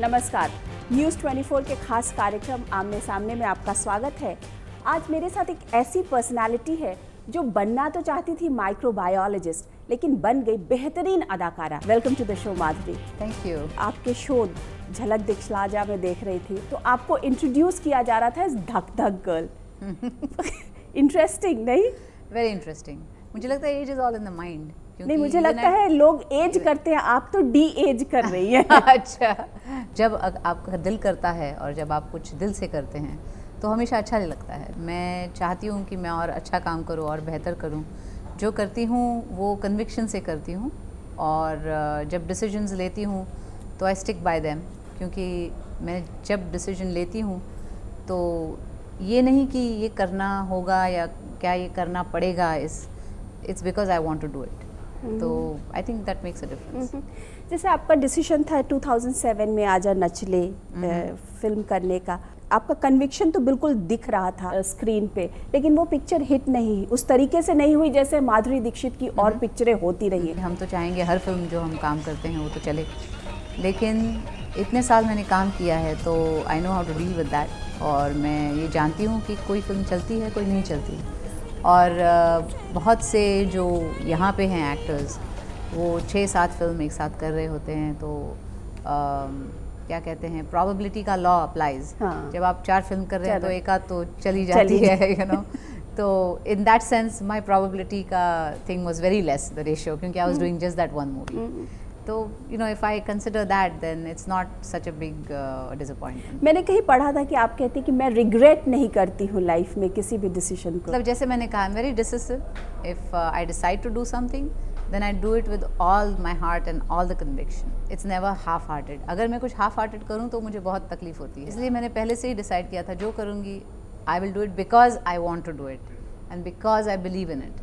नमस्कार, न्यूज़ 24 के खास कार्यक्रम आमने सामने में आपका स्वागत है। आज मेरे साथ एक ऐसी पर्सनालिटी है जो बनना तो चाहती थी माइक्रोबायोलॉजिस्ट, लेकिन बन गई बेहतरीन अदाकारा। Welcome to the show Madhuri. Thank you. आपके शो झलक दिखला जा में देख रही थी तो आपको इंट्रोड्यूस किया जा रहा था as Dhak Dhak girl. Interesting नहीं? Very interesting. मुझे लगता है age is all in the mind. नहीं, मुझे लगता है लोग एज करते हैं, आप तो डी एज कर रही हैं। अच्छा, जब आपका दिल करता है और जब आप कुछ दिल से करते हैं तो हमेशा अच्छा लगता है। मैं चाहती हूँ कि मैं और अच्छा काम करूँ और बेहतर करूँ। जो करती हूँ वो कन्विक्शन से करती हूँ और जब डिसीजंस लेती हूँ तो आई स्टिक बाय देम, क्योंकि मैं जब डिसीजन लेती हूँ तो ये नहीं कि ये करना होगा या क्या ये करना पड़ेगा, it's because I want to do it. तो I think that makes a difference. जैसे आपका डिसीजन था 2007 में आजा नचले फिल्म करने का, आपका कन्विक्शन तो बिल्कुल दिख रहा था स्क्रीन पे, लेकिन वो पिक्चर हिट नहीं, उस तरीके से नहीं हुई जैसे माधुरी दीक्षित की और पिक्चरें होती रही। हम तो चाहेंगे हर फिल्म जो हम काम करते हैं वो तो चले, लेकिन इतने साल मैंने काम किया है तो I know how to deal with that. और मैं ये जानती हूँ कि कोई फिल्म चलती है, कोई नहीं चलती। और बहुत से जो यहाँ पे हैं एक्टर्स, वो 6-7 फिल्म एक साथ कर रहे होते हैं, तो क्या कहते हैं, प्रोबेबिलिटी का लॉ अप्लाइज। हाँ। जब आप 4 फिल्म कर रहे हैं तो एक आध तो चली जाती है, यू नो। तो in that sense my probability का thing was very less, the ratio, क्योंकि I was doing just that one movie. तो you know, if I consider that then it's not such a big disappointment. मैंने कहीं पढ़ा था कि आप कहती कि मैं रिग्रेट नहीं करती हूँ लाइफ में किसी भी डिसीजन को। मतलब जैसे मैंने कहा, I am very decisive. If I decide to do something then I do it with all my heart and all the conviction. It's never half-hearted. अगर मैं कुछ half-hearted करूँ तो मुझे बहुत तकलीफ होती है, इसलिए मैंने पहले से ही डिसाइड किया था जो करूँगी I will do it because I want to do it and because I believe in it.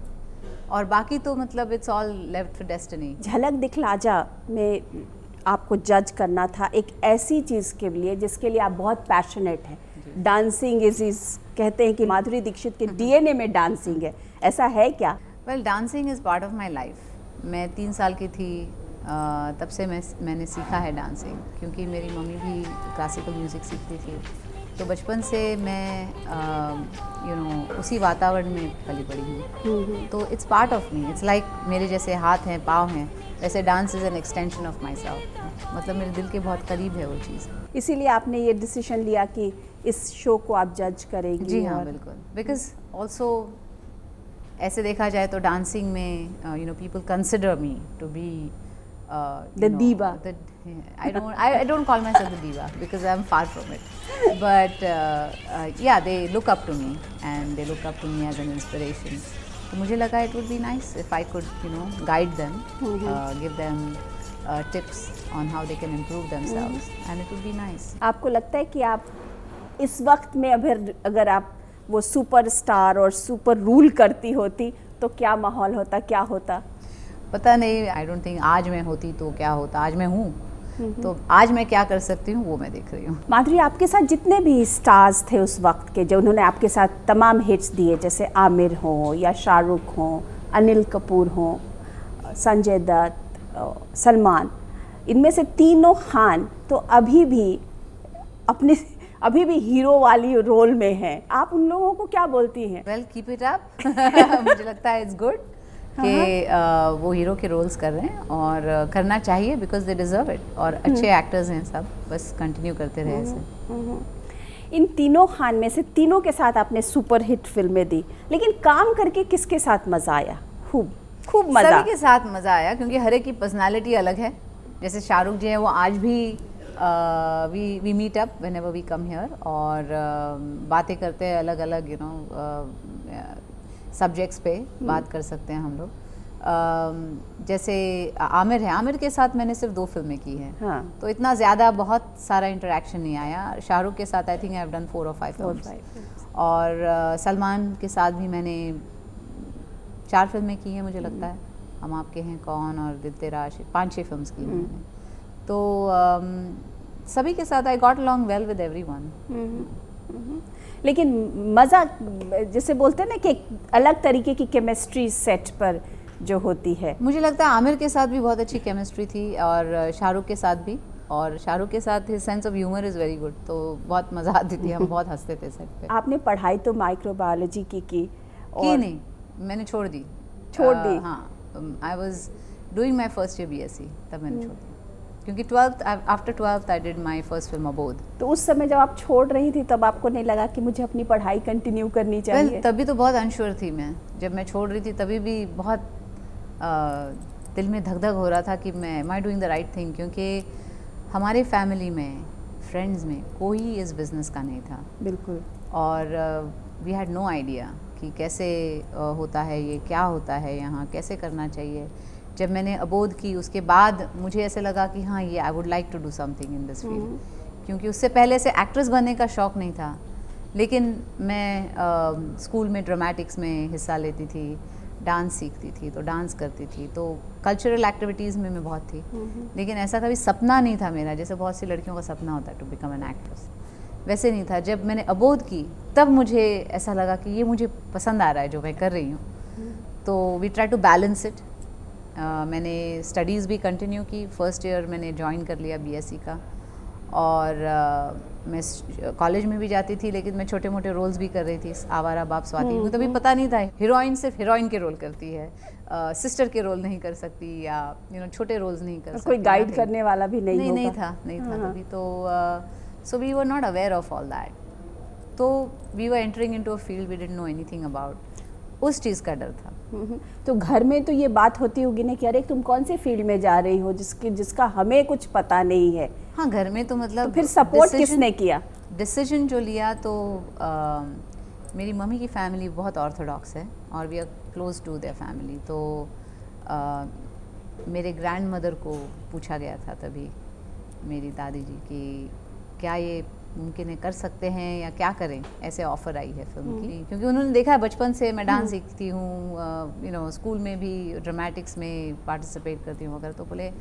और बाकी तो मतलब it's all left for destiny. झलक दिखला जा में आपको जज करना था एक ऐसी चीज़ के लिए जिसके लिए आप बहुत पैशनेट हैं। डांसिंग इज कहते हैं कि माधुरी दीक्षित के डीएनए में डांसिंग है, ऐसा है क्या? Well, dancing is part of my life. मैं 3 साल की थी तब से मैंने सीखा है डांसिंग, क्योंकि मेरी मम्मी भी क्लासिकल म्यूज़िक सीखती थी। तो बचपन से मैं यू नो उसी वातावरण में पली बड़ी हूँ। तो it's part of me. It's like मेरे जैसे हाथ हैं, पाँव हैं, वैसे dance is an extension of my self. मतलब मेरे दिल के बहुत करीब है वो चीज़। इसीलिए आपने ये डिसीजन लिया कि इस शो को आप जज करेंगी? जी हाँ, बिल्कुल। बिकॉज ऑल्सो ऐसे देखा जाए तो डांसिंग में you know people consider me to be the diva. I don't call myself the diva because I'm far from it. But yeah, they look up to me and they look up to me as an inspiration. तो मुझे लगा it would be nice if I could, you know, guide them, give them tips on how they can improve themselves, and it would be nice. आपको लगता है कि आप इस वक्त में अगर आप वो सुपरस्टार और सुपर रूल करती होती तो क्या माहौल होता, क्या होता? पता नहीं, आई डोंट थिंक आज मैं होती तो क्या होता। आज मैं हूँ, तो आज मैं क्या कर सकती हूँ वो मैं देख रही हूँ। माधुरी, आपके साथ जितने भी स्टार्स थे उस वक्त के, जो उन्होंने आपके साथ तमाम हिट्स दिए, जैसे आमिर हो या शाहरुख हो, अनिल कपूर हो, संजय दत्त, सलमान, इनमें से तीनों खान तो अभी भी हीरो वाली रोल में हैं। आप उन लोगों को क्या बोलती हैं? Well, keep it up. मुझे लगता है इट्स गुड कि वो हीरो के रोल्स कर रहे हैं और करना चाहिए, बिकॉज दे डिजर्व इट। और अच्छे एक्टर्स हैं सब, बस कंटिन्यू करते रहे ऐसे। इन तीनों खान में से तीनों के साथ आपने सुपर हिट फिल्में दी, लेकिन काम करके किसके साथ मज़ा आया? खूब मज़ा। सभी के साथ मज़ा आया, क्योंकि हर एक की पर्सनालिटी अलग है। जैसे शाहरुख जी हैं, वो आज भी we meet up whenever we come here और बातें करते हैं अलग अलग, यू नो, सब्जेक्ट्स पे बात कर सकते हैं हम लोग। जैसे आमिर है, आमिर के साथ मैंने सिर्फ 2 फिल्में की हैं। हाँ। तो इतना ज़्यादा बहुत सारा इंटरेक्शन नहीं आया। शाहरुख के साथ I think I have done 4 or 5 films. और सलमान के साथ भी मैंने 4 फिल्में की हैं, मुझे लगता है। हम आपके हैं कौन और दिल तेरा आशिक, 5-6 फिल्म्स की हैं मैंने। तो सभी के साथ I got along well with everyone. लेकिन मज़ा, जैसे बोलते हैं ना कि एक अलग तरीके की केमिस्ट्री सेट पर जो होती है, मुझे लगता है आमिर के साथ भी बहुत अच्छी केमिस्ट्री थी और शाहरुख के साथ भी। और शाहरुख के साथ his sense of humour is very good, तो बहुत मज़ा आती थी, हम बहुत हंसते थे सेट पे। आपने पढ़ाई तो माइक्रोबायोलॉजी की की नहीं, मैंने छोड़ दी। हाँ, I was doing my first year BSc, तब मैंने छोड़ दी, क्योंकि after 12th I did my first film अबोध। तो उस समय जब आप छोड़ रही थी तब आपको नहीं लगा कि मुझे अपनी पढ़ाई कंटिन्यू करनी चाहिए? तभी तो बहुत अनश्योर थी मैं, जब मैं छोड़ रही थी तभी भी बहुत दिल में धक धक हो रहा था कि मैं am I doing the right thing, क्योंकि हमारे फैमिली में, फ्रेंड्स में कोई इस बिज़नेस का नहीं था। बिल्कुल। और वी हैड नो आइडिया कि कैसे होता है ये, क्या होता है यहाँ, कैसे करना चाहिए। जब मैंने अबोध की उसके बाद मुझे ऐसे लगा कि हाँ, ये I would like to do something in this field, क्योंकि उससे पहले से एक्ट्रेस बनने का शौक़ नहीं था, लेकिन मैं स्कूल में ड्रामेटिक्स में हिस्सा लेती थी, डांस सीखती थी, तो डांस करती थी, तो कल्चरल एक्टिविटीज़ में मैं बहुत थी, लेकिन ऐसा कभी सपना नहीं था मेरा, जैसे बहुत सी लड़कियों का सपना होता है टू बिकम एन एक्ट्रेस, वैसे नहीं था। जब मैंने अबोध की तब मुझे ऐसा लगा कि ये मुझे पसंद आ रहा है जो मैं कर रही हूँ, तो we try to balance it. मैंने स्टडीज़ भी कंटिन्यू की, फर्स्ट ईयर मैंने ज्वाइन कर लिया BSc का, और मैं कॉलेज में भी जाती थी, लेकिन मैं छोटे मोटे रोल्स भी कर रही थी। आवारा बाप स्वाति, मुझे तभी पता नहीं था हीरोइन सिर्फ हीरोइन के रोल करती है, सिस्टर के रोल नहीं कर सकती, या छोटे रोल्स नहीं कर सकती। कोई गाइड करने वाला भी नहीं था तभी तो। So we were not aware of all that, तो we were entering into a field we didn't know anything about, उस चीज़ का डर था। तो घर में तो ये बात होती होगी ना कि अरे तुम कौन से फील्ड में जा रही हो जिसका हमें कुछ पता नहीं है? हाँ, घर में तो मतलब, तो फिर सपोर्ट किसने किया? डिसीजन जो लिया तो मेरी मम्मी की फैमिली बहुत ऑर्थोडॉक्स है और we are close to their family, तो मेरे ग्रैंड मदर को पूछा गया था तभी, मेरी दादी जी, कि क्या ये मुमकिन है, कर सकते हैं या क्या करें, ऐसे ऑफ़र आई है फिल्म की, क्योंकि उन्होंने देखा है बचपन से मैं डांस सीखती हूँ, स्कूल में भी ड्रामेटिक्स में पार्टिसिपेट करती हूँ वगैरह, तो बोले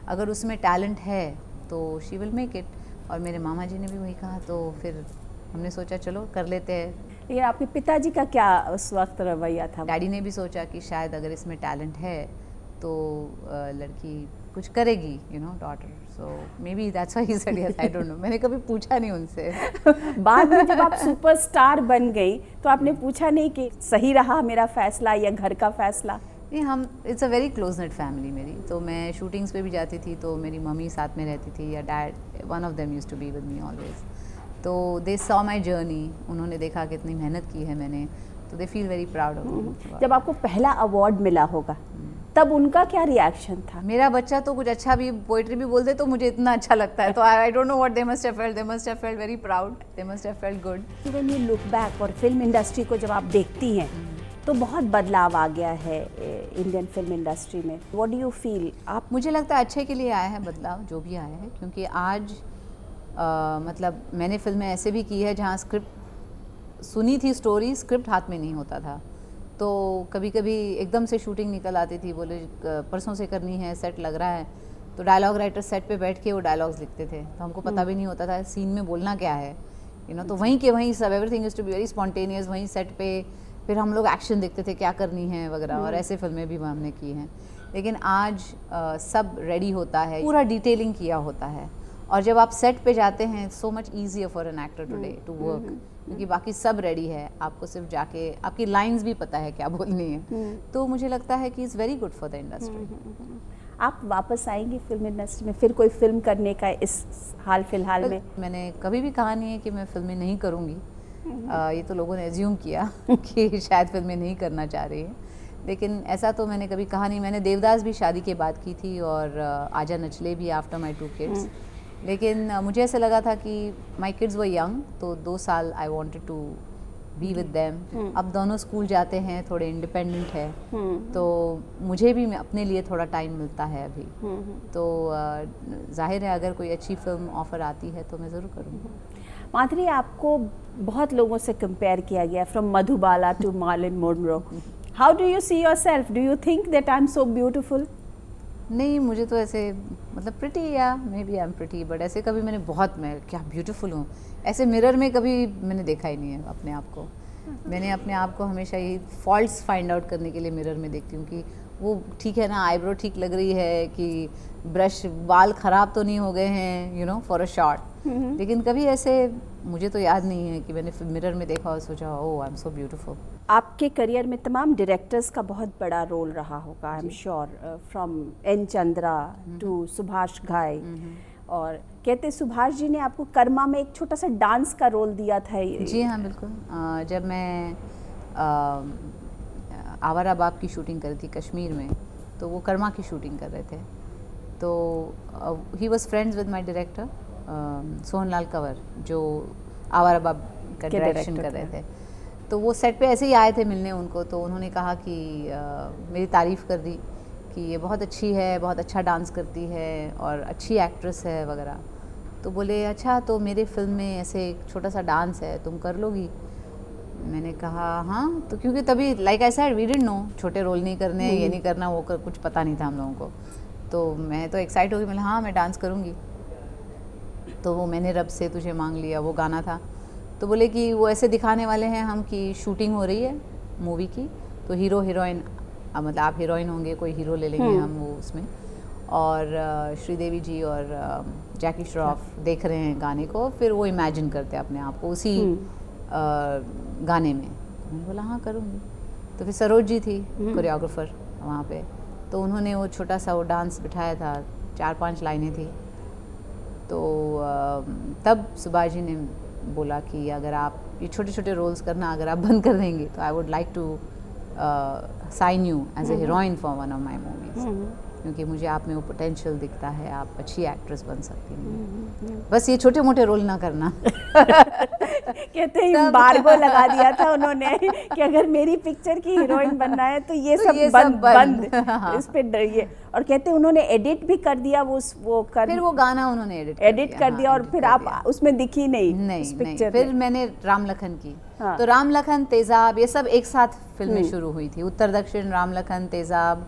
अगर उसमें टैलेंट है तो शी विल मेक इट, और मेरे मामा जी ने भी वही कहा, तो फिर हमने सोचा चलो कर लेते हैं। लेकिन आपके पिताजी का क्या उस वक्त रवैया था? डैडी ने भी सोचा कि शायद अगर इसमें टैलेंट है तो लड़की कुछ करेगी, daughter, so may be that's why he said yes, I don't know, मैंने कभी पूछा नहीं उनसे। बाद में जब आप सुपरस्टार बन गई तो आपने पूछा नहीं कि सही रहा मेरा फैसला या घर का फैसला? नहीं, हम, it's a very close net family मेरी, तो मैं शूटिंग्स पे भी जाती थी तो मेरी मम्मी साथ में रहती थी, या dad, one of them used to be with me always, तो दे सॉ माई जर्नी, उन्होंने देखा कितनी मेहनत की है मैंने, तो they feel very proud of me. जब आपको पहला अवार्ड मिला होगा तब उनका क्या रिएक्शन था? मेरा बच्चा तो कुछ अच्छा भी पोइट्री भी बोल दे तो मुझे इतना अच्छा लगता है, तो I don't know what they must have felt very proud, they must have felt good. When you look back, और फिल्म इंडस्ट्री को जब आप देखती हैं तो बहुत बदलाव आ गया है इंडियन फिल्म इंडस्ट्री में, व्हाट डू यू फील? आप, मुझे लगता है अच्छे के लिए आया है बदलाव, जो भी आया है, क्योंकि आज मतलब मैंने फिल्में ऐसे भी की है जहाँ स्क्रिप्ट सुनी थी, स्टोरी, स्क्रिप्ट हाथ में नहीं होता था, तो कभी कभी एकदम से शूटिंग निकल आती थी, बोले परसों से करनी है, सेट लग रहा है, तो डायलॉग राइटर सेट पे बैठ के वो डायलॉग्स लिखते थे, तो हमको पता भी नहीं होता था सीन में बोलना क्या है, तो वहीं के वहीं सब, everything is to be very spontaneous, वहीं सेट पे फिर हम लोग एक्शन देखते थे क्या करनी है वगैरह, और ऐसे फिल्में भी हमने की हैं। लेकिन आज सब रेडी होता है, पूरा डिटेलिंग किया होता है, और जब आप सेट पे जाते हैं so much easier for an actor today to work, क्योंकि बाकी सब रेडी है, आपको सिर्फ जाके आपकी लाइंस भी पता है क्या बोलनी है, तो मुझे लगता है कि it's very good for the industry. आप वापस आएंगे फिल्म इंडस्ट्री में फिर कोई फिल्म करने का इस हाल फिलहाल में? मैंने कभी भी कहा नहीं है कि मैं फिल्में नहीं करूँगी, ये तो लोगों ने एज्यूम किया कि शायद फिल्में नहीं करना चाह रही है, लेकिन ऐसा तो मैंने कभी कहा नहीं। मैंने देवदास भी शादी के बाद की थी, और आजा नचले भी आफ्टर माई 2 किड्स, लेकिन मुझे ऐसा लगा था कि माई किड्स वर यंग, तो 2 साल I wanted to be with them. अब दोनों स्कूल जाते हैं, थोड़े इंडिपेंडेंट है, तो मुझे भी अपने लिए थोड़ा टाइम मिलता है अभी, तो जाहिर है अगर कोई अच्छी फिल्म ऑफर आती है तो मैं ज़रूर करूँगी। माधुरी, आपको बहुत लोगों से कंपेयर किया गया, from Madhubala to Marilyn Monroe, how do you see yourself? Do you think that I am so beautiful? नहीं, मुझे तो ऐसे मतलब प्रिटी, या maybe I am pretty, but ऐसे कभी मैंने बहुत, मैं क्या ब्यूटीफुल हूँ ऐसे मिरर में कभी मैंने देखा ही नहीं है अपने आप को। मैंने अपने आप को हमेशा यही फॉल्ट्स फाइंड आउट करने के लिए मिरर में देखती हूँ कि वो ठीक है ना, आईब्रो ठीक लग रही है कि ब्रश, बाल ख़राब तो नहीं हो गए हैं, you know, for a shot. लेकिन कभी ऐसे मुझे तो याद नहीं है कि मैंने मिरर में देखा और सोचा oh I am so beautiful. आपके करियर में तमाम डायरेक्टर्स का बहुत बड़ा रोल रहा होगा, I am sure, from N Chandra to Subhash Ghai. और कहते सुभाष जी ने आपको कर्मा में एक छोटा सा डांस का रोल दिया था। जी हाँ, बिल्कुल। जब मैं आवारा बाप की शूटिंग करी थी कश्मीर में, तो वो कर्मा की शूटिंग कर रहे थे। तो he was friends with my director Sohanlal Kanwar, जो आवारा बाप का डायरेक्शन कर रहे थे। तो वो सेट पे ऐसे ही आए थे मिलने उनको, तो उन्होंने कहा कि मेरी तारीफ़ कर दी कि ये बहुत अच्छी है, बहुत अच्छा डांस करती है और अच्छी एक्ट्रेस है वगैरह। तो बोले अच्छा, तो मेरे फिल्म में ऐसे एक छोटा सा डांस है, तुम कर लोगी? मैंने कहा हाँ। तो क्योंकि तभी like I said we didn't know, छोटे रोल नहीं करने, ये नहीं करना, वो कुछ पता नहीं था हम लोगों को। तो मैं तो एक्साइट हो गई, मैंने हाँ मैं डांस करूँगी। तो वो मैंने रब से तुझे मांग लिया, वो गाना था। तो बोले कि वो ऐसे दिखाने वाले हैं हम कि शूटिंग हो रही है मूवी की, तो हीरो हीरोइन, मतलब आप हीरोइन होंगे, कोई हीरो ले लेंगे हम वो उसमें, और श्रीदेवी जी और जैकी श्रॉफ देख रहे हैं गाने को, फिर वो इमेजिन करते हैं अपने आप को उसी गाने में। मैंने बोला हाँ करूँगी। तो फिर सरोज जी थी कोरियोग्राफर वहाँ पे, तो उन्होंने वो छोटा सा वो डांस बिठाया था, 4-5 लाइनें थी। तो तब सुभाष जी ने बोला कि अगर आप ये छोटे छोटे रोल्स करना अगर आप बंद कर देंगे, तो I would like to sign you as a heroine for one of my movies, क्योंकि मुझे आप में वो पोटेंशियल दिखता है, आप अच्छी एक्ट्रेस बन सकती हैं, बस ये छोटे मोटे रोल ना करना। कहते हैं एम्बार्गो लगा दिया था उन्होंने कि अगर मेरी पिक्चर की हीरोइन बनना है तो ये सब बंद। हाँ। इस पे डरिए। और कहते हैं उन्होंने एडिट भी कर दिया, फिर वो गाना उन्होंने एडिट कर दिया, और फिर आप उसमें दिखी नहीं उस पिक्चर में। फिर मैंने राम लखन की, तो राम लखन, तेजाब, ये सब एक साथ फिल्में शुरू हुई थी। उत्तर दक्षिण, राम लखन, तेजाब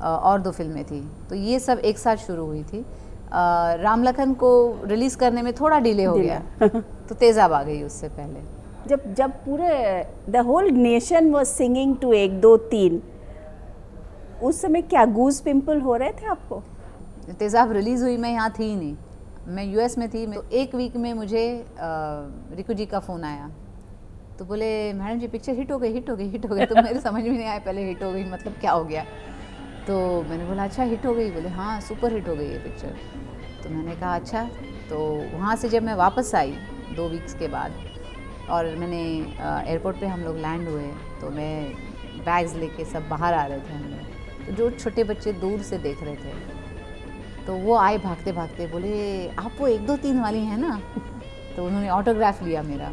और 2 फिल्में थी, तो ये सब एक साथ शुरू हुई थी। राम लखन को रिलीज़ करने में थोड़ा डिले हो गया, तो तेजाब आ गई उससे पहले। जब पूरे the whole nation was singing to 1 2 3, उस समय क्या गूज पिंपल हो रहे थे आपको? तेजाब रिलीज़ हुई, मैं यहाँ थी ही नहीं, मैं यूएस में थी। तो 1 वीक में मुझे रिकू जी का फ़ोन आया, तो बोले मैडम जी पिक्चर हिट हो गई, हिट हो गई, हिट हो गई। तो मेरे समझ में नहीं आया पहले हिट हो गई मतलब क्या हो गया। तो मैंने बोला अच्छा हिट हो गई? बोले हाँ सुपर हिट हो गई ये पिक्चर। तो मैंने कहा अच्छा। तो वहाँ से जब मैं वापस आई 2 वीक्स के बाद, और मैंने एयरपोर्ट पे हम लोग लैंड हुए, तो मैं बैग्स लेके सब बाहर आ रहे थे हम लोग, तो जो छोटे बच्चे दूर से देख रहे थे, तो वो आए भागते भागते, बोले आप वो 1 2 3 वाली हैं ना? तो उन्होंने ऑटोग्राफ लिया मेरा।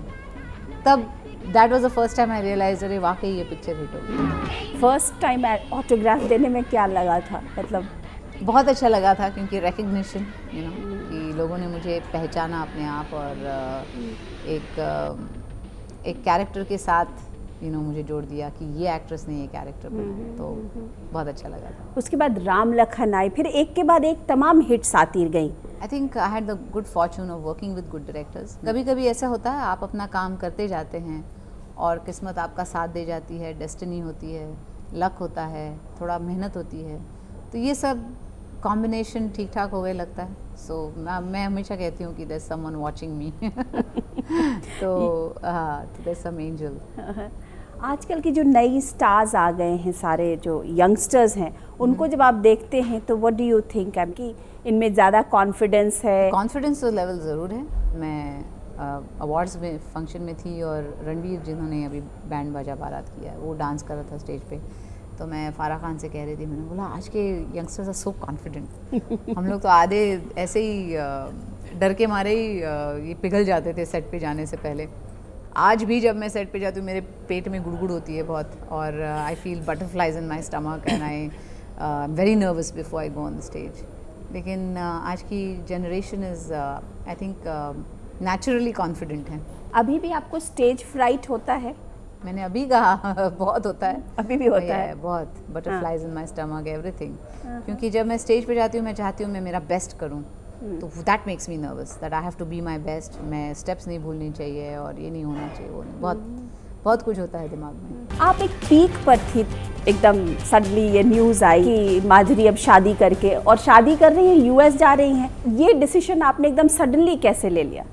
तब that was the first time I realise अरे वाकई ये पिक्चर हिट हो गई। फर्स्ट टाइम ऑटोग्राफ देने में क्या लगा था? मतलब बहुत अच्छा लगा था, क्योंकि रिकग्निशन, यू नो, कि लोगों ने मुझे पहचाना अपने आप, और एक कैरेक्टर के साथ यू नो मुझे जोड़ दिया कि ये एक्ट्रेस ने ये कैरेक्टर बनाया, तो बहुत अच्छा लगा था। उसके बाद राम लखन आई, फिर एक के बाद एक तमाम हिट्स आती गई। I think I had the good Fortune of working with good directors. कभी कभी ऐसा होता है आप अपना काम करते जाते हैं और किस्मत आपका साथ दे जाती है, डेस्टिनी होती है, लक होता है, थोड़ा मेहनत होती है, तो ये सब कॉम्बिनेशन ठीक ठाक हो गए लगता है। सो मैं हमेशा कहती हूँ कि there is someone watching me. तो हाँ, देयर इज सम एंजल। आजकल की जो नई स्टार्स आ गए हैं, सारे जो यंगस्टर्स हैं, उनको जब आप देखते हैं तो व्हाट डू यू थिंक कि इनमें ज़्यादा कॉन्फिडेंस है? कॉन्फिडेंस तो लेवल ज़रूर है। मैं अवार्ड्स में फंक्शन में थी, और रणवीर जिन्होंने अभी बैंड बाजा बारात किया, वो डांस कर रहा था स्टेज पे, तो मैं फ़ारा खान से कह रही थी, मैंने बोला आज के यंगस्टर्स आर सो कॉन्फिडेंट। हम लोग तो आधे ऐसे ही डर के मारे ही ये पिघल जाते थे सेट पे जाने से पहले। आज भी जब मैं सेट पे जाती हूँ मेरे पेट में गुड़गुड़ होती है बहुत, और I feel butterflies in my stomach, and I very nervous before I go on the stage. लेकिन आज की generation is I think naturally confident है। अभी भी आपको स्टेज फ्राइट होता है? मैंने अभी कहा बहुत होता है, अभी भी होता है बहुत, butterflies in my stomach, everything. क्योंकि जब मैं स्टेज पे जाती हूँ मैं चाहती हूँ मैं मेरा बेस्ट करूँ, तो that makes me nervous, that I have to be my best. मैं स्टेप्स नहीं भूलनी चाहिए, और ये नहीं होना चाहिए, वो नहीं, बहुत बहुत कुछ होता है दिमाग में। आप एक पीक पर थी, एकदम सडनली ये न्यूज़ आई कि माधुरी अब शादी करके और शादी कर रही है, यूएस जा रही हैं। ये डिसीजन आपने एकदम सडनली कैसे ले लिया?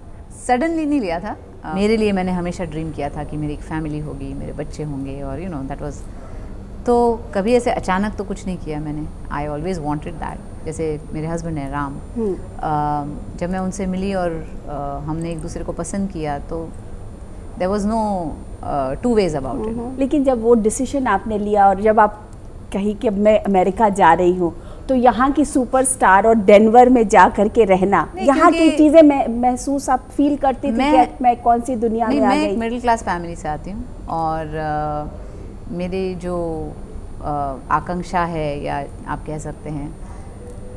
सडनली नहीं लिया था। मेरे लिए मैंने हमेशा ड्रीम किया था कि मेरी एक फैमिली होगी, मेरे बच्चे होंगे, और यू नो दैट वाज, तो कभी ऐसे अचानक तो कुछ नहीं किया मैंने। I always wanted that. जैसे मेरे हस्बैंड हैं राम, जब मैं उनसे मिली और हमने एक दूसरे को पसंद किया तो there was no two ways about it. लेकिन जब वो डिसीजन आपने लिया और जब आप कही कि अब मैं अमेरिका जा रही हूँ, तो यहाँ की सुपरस्टार और डेनवर में जा कर के रहना, यहाँ की चीज़ें महसूस आप फील करती थी कि मैं कौन सी दुनिया में आ गई? मैं एक मिडिल क्लास फैमिली से आती हूँ और मेरी जो आकांक्षा है, या आप कह सकते हैं,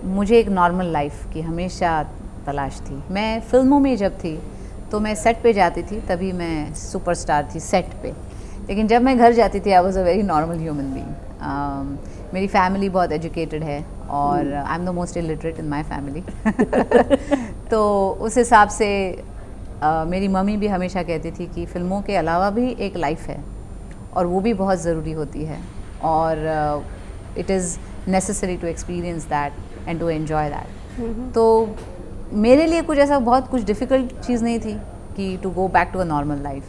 मुझे एक नॉर्मल लाइफ की हमेशा तलाश थी। मैं फिल्मों में जब थी तो मैं सेट पे जाती थी, तभी मैं सुपरस्टार थी सेट पे। लेकिन जब मैं घर जाती थी I was a very normal human being. मेरी फैमिली बहुत एजुकेटेड है और I am the most illiterate in my family. तो उस हिसाब से मेरी मम्मी भी हमेशा कहती थी कि फ़िल्मों के अलावा भी एक लाइफ है और वो भी बहुत ज़रूरी होती है, और it is necessary to experience that and to enjoy that. तो मेरे लिए कुछ ऐसा बहुत कुछ डिफ़िकल्ट चीज़ नहीं थी कि to go back to a normal life.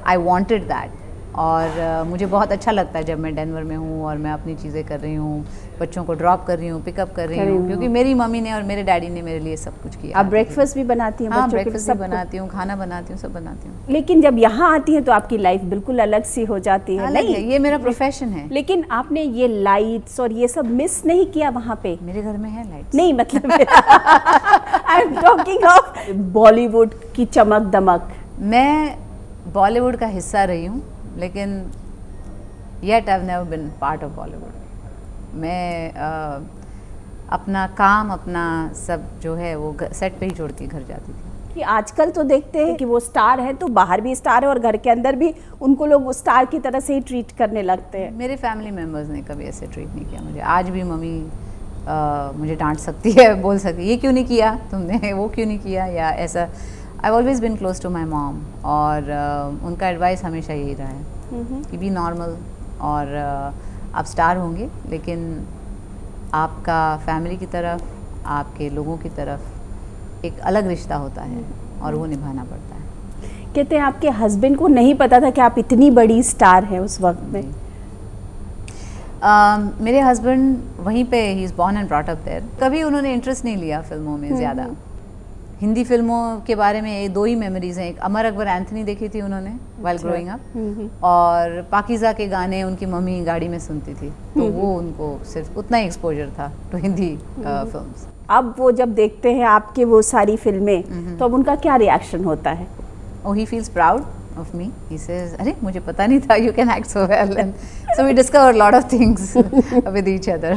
I wanted that, और मुझे बहुत अच्छा लगता है जब मैं डेनवर में हूँ और मैं अपनी चीज़ें कर रही हूँ, बच्चों को ड्रॉप कर रही हूँ, पिकअप कर रही हूँ, क्योंकि मेरी मम्मी ने और मेरे डैडी ने मेरे लिए सब कुछ किया। आप ब्रेकफास्ट भी बनाती हैं? हाँ, ब्रेकफास्ट भी बनाती हूँ, खाना बनाती हूँ, सब बनाती हूँ। लेकिन जब यहाँ आती हैं तो आपकी लाइफ बिल्कुल अलग सी हो जाती है। नहीं, ये मेरा प्रोफेशन है। लेकिन आपने ये लाइट्स और ये सब मिस नहीं किया वहाँ पे? मेरे घर में है लाइट्स। नहीं, मतलब I am talking of Bollywood की चमक दमक। मैं बॉलीवुड का हिस्सा रही हूँ, लेकिन yet I have never been part of Bollywood. मैं अपना काम, अपना सब जो है वो सेट पे ही छोड़ के घर जाती थी। कि आजकल तो देखते हैं कि वो स्टार है तो बाहर भी स्टार है और घर के अंदर भी उनको लोग स्टार की तरह से ही ट्रीट करने लगते हैं। मेरे फैमिली मेम्बर्स ने कभी ऐसे ट्रीट नहीं किया मुझे। आज भी मम्मी मुझे डांट सकती है, बोल सकती है ये क्यों नहीं किया तुमने, वो क्यों नहीं किया, या ऐसा। I always been close to my mom, और उनका एडवाइस हमेशा यही रहा है कि बी नॉर्मल, और आप स्टार होंगे लेकिन आपका फैमिली की तरफ, आपके लोगों की तरफ एक अलग रिश्ता होता है और वो निभाना पड़ता है। कहते हैं आपके हस्बैंड को नहीं पता था कि आप इतनी बड़ी स्टार हैं उस वक्त में? मेरे हस्बैंड वहीं पे, he is born and brought up there. कभी उन्होंने इंटरेस्ट नहीं लिया फिल्मों में ज़्यादा। हिंदी फिल्मों के बारे में दो ही मेमोरीज़ हैं। एक अमर अकबर एंथनी देखी थी उन्होंने वाइल ग्रोइंग अप, और पाकीज़ा के गाने उनकी मम्मी गाड़ी में सुनती थी, तो वो उनको सिर्फ उतना ही एक्सपोजर था टू हिंदी फिल्म्स। अब वो जब देखते हैं आपके वो सारी फिल्में तो अब उनका क्या रिएक्शन होता है? Oh, he feels proud of me. He says, "अरे मुझे पता नहीं था you can act so well." And so we discover a lot of things with each other.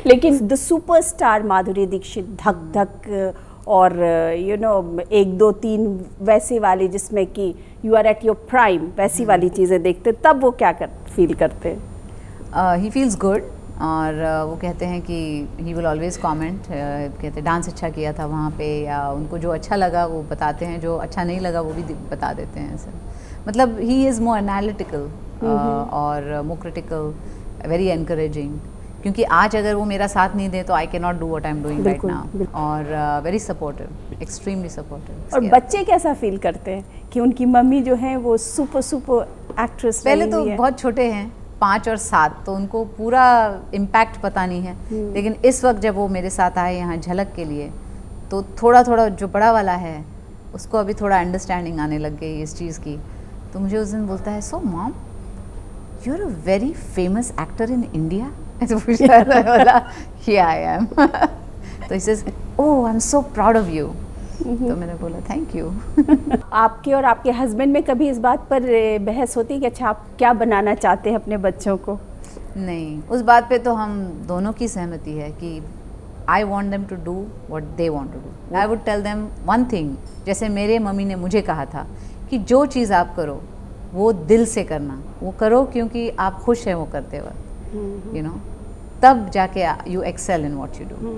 लेकिन द सुपरस्टार माधुरी दीक्षित, धक धक और यू नो 1 2 3 वैसे वाली जिसमें कि you are at your prime, वैसी वाली चीज़ें देखते, तब वो क्या फील करते हैं? He feels good, और वो कहते हैं कि ही विल ऑलवेज कमेंट, कहते हैं डांस अच्छा किया था वहाँ पे, या उनको जो अच्छा लगा वो बताते हैं, जो अच्छा नहीं लगा वो भी बता देते हैं। ऐसे मतलब ही इज़ मोर एनालिटिकल और मोर क्रिटिकल, वेरी एनकरेजिंग, क्योंकि आज अगर वो मेरा साथ नहीं दे तो I can not do what I am doing right now, और वेरी सपोर्टिव, एक्सट्रीमली सपोर्टिव। और बच्चे कैसा फील करते हैं कि उनकी मम्मी जो है वो सुपर एक्ट्रेस? पहले तो बहुत छोटे हैं, 5 और 7, तो उनको पूरा इम्पैक्ट पता नहीं है, लेकिन इस वक्त जब वो मेरे साथ आए यहाँ झलक के लिए, तो थोड़ा थोड़ा जो बड़ा वाला है उसको अभी थोड़ा अंडरस्टैंडिंग आने लग गई इस चीज़ की। तो मुझे उस दिन बोलता है, so mom you are a very famous actor in India. ऐसे पूछा था, बोला हियर आई एम। तो he says, oh I am so proud of you. तो मैंने बोला थैंक यू। आपके और आपके हस्बैंड में कभी इस बात पर बहस होती है कि अच्छा आप क्या बनाना चाहते हैं अपने बच्चों को? नहीं, उस बात पे तो हम दोनों की सहमति है कि I want them to do what they want to do. I would tell them one thing, जैसे मेरे मम्मी ने मुझे कहा था कि जो चीज़ आप करो वो दिल से करना, वो करो क्योंकि आप खुश हैं वो करते वक्त, यू नो, तब जाके you excel in what you do.